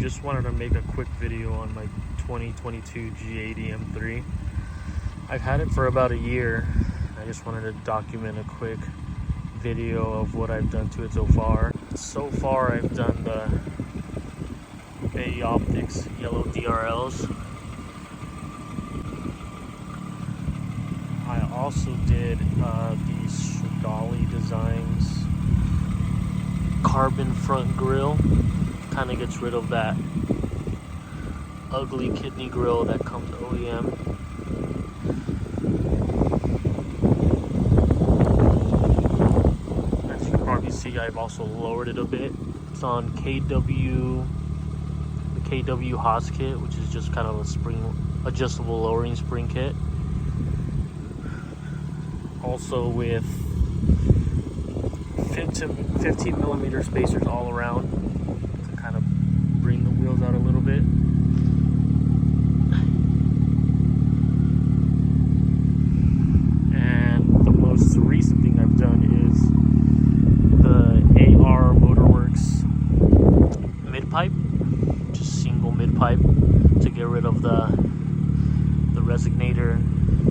just wanted to make a quick video on my 2022 G80 M3. I've had it for about a year. I just wanted to document a quick video of what I've done to it so far. So far I've done the Bay Optics yellow DRLs. I also did the Stradale Designs carbon front grille. Kind of gets rid of that ugly kidney grille that comes OEM. As you can probably see, I've also lowered it a bit. It's on the KW Haas kit, which is just kind of a spring adjustable lowering spring kit. Also with 15 millimeter spacers all around to kind of bring the wheels out a little bit. And the most recent thing I've done is the AR Motorworks mid-pipe, just single mid-pipe, to get rid of the resonator,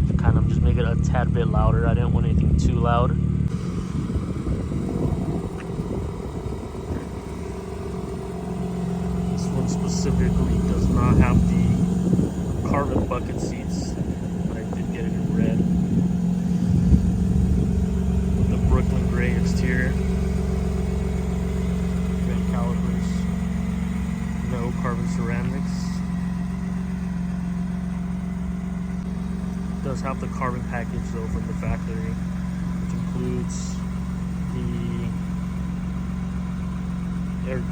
to kind of just make it a tad bit louder. I didn't want anything too loud. This one specifically does not have the carbon bucket seats, but I did get it in red with the Brooklyn gray exterior, red calipers, no carbon ceramics. It does have the carbon package though from the factory, which includes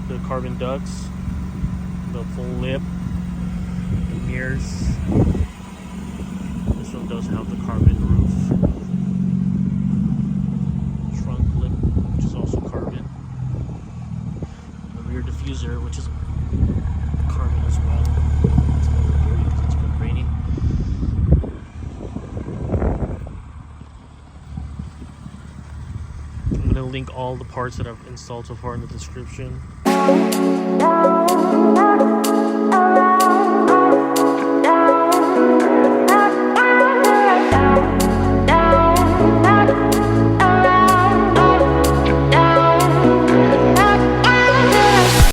the carbon ducts, the full lip, the mirrors. This one does have the carbon roof, trunk lip, which is also carbon, the rear diffuser, which is carbon as well. It's a little dirty because it's been raining. I'm going to link all the parts that I've installed so far in the description.